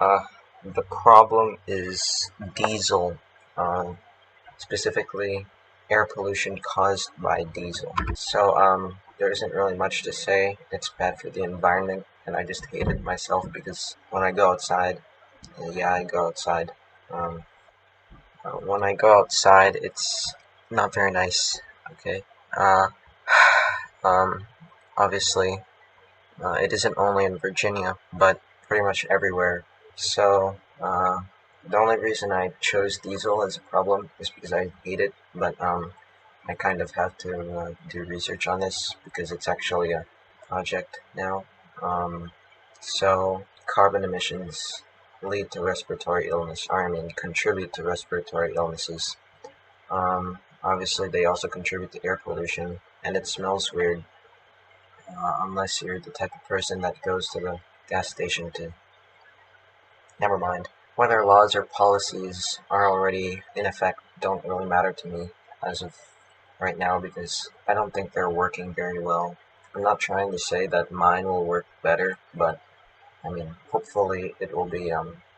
Uh, the problem is diesel, um, specifically air pollution caused by diesel. So there isn't really much to say. It's bad for the environment, and I just hate it myself because when I go outside, yeah, I go outside. Um, when I go outside, it's not very nice. Okay. Uh, um, obviously, it isn't only in Virginia, but pretty much everywhere. So, the only reason I chose diesel as a problem is because I hate it, but I kind of have to do research on this because it's actually a project now. Um, so, carbon emissions lead to respiratory illness, or I mean, contribute to respiratory illnesses. Obviously, they also contribute to air pollution, and it smells weird unless you're the type of person that goes to the gas station to. Never mind. Whether laws or policies are already in effect don't really matter to me as of right now because I don't think they're working very well. I'm not trying to say that mine will work better, but I mean, hopefully it will be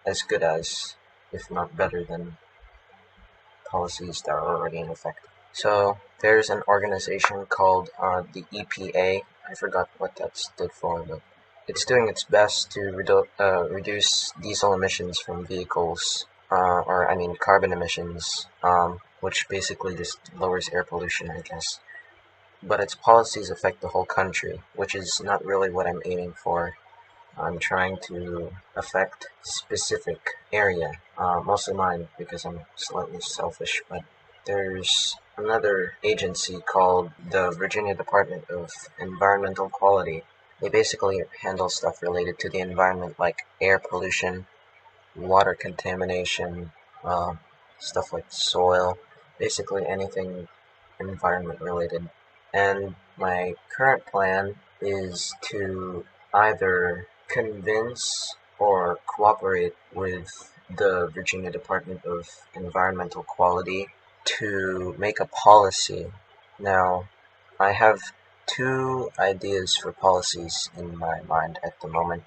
as good as, if not better than, policies that are already in effect. So there's an organization called the EPA. I forgot what that stood for, but it's doing its best to reduce diesel emissions from vehicles, or I mean carbon emissions, which basically just lowers air pollution, I guess. But its policies affect the whole country, which is not really what I'm aiming for. I'm trying to affect specific area, mostly mine because I'm slightly selfish, but there's another agency called the Virginia Department of Environmental Quality. They basically handle stuff related to the environment like air pollution, water contamination, uh, stuff like soil, basically anything environment related. And my current plan is to either convince or cooperate with the Virginia Department of Environmental Quality to make a policy. Now, I have two ideas for policies in my mind at the moment.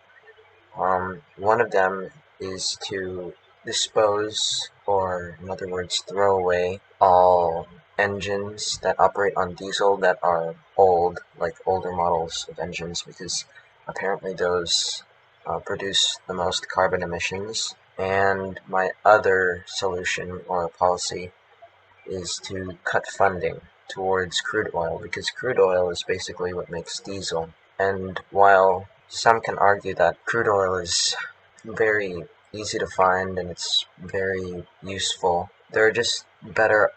One of them is to dispose, or in other words, throw away all engines that operate on diesel that are old, like older models of engines, because apparently those produce the most carbon emissions. And my other solution or policy is to cut funding towards crude oil, because crude oil is basically what makes diesel. And while some can argue that crude oil is very easy to find and it's very useful, there are just better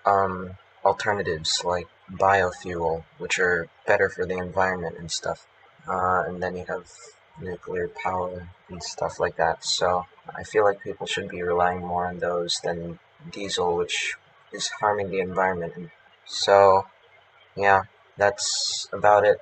alternatives like biofuel, which are better for the environment and stuff. And then you have nuclear power and stuff like that. So I feel like people should be relying more on those than diesel, which is harming the environment. So yeah, that's about it.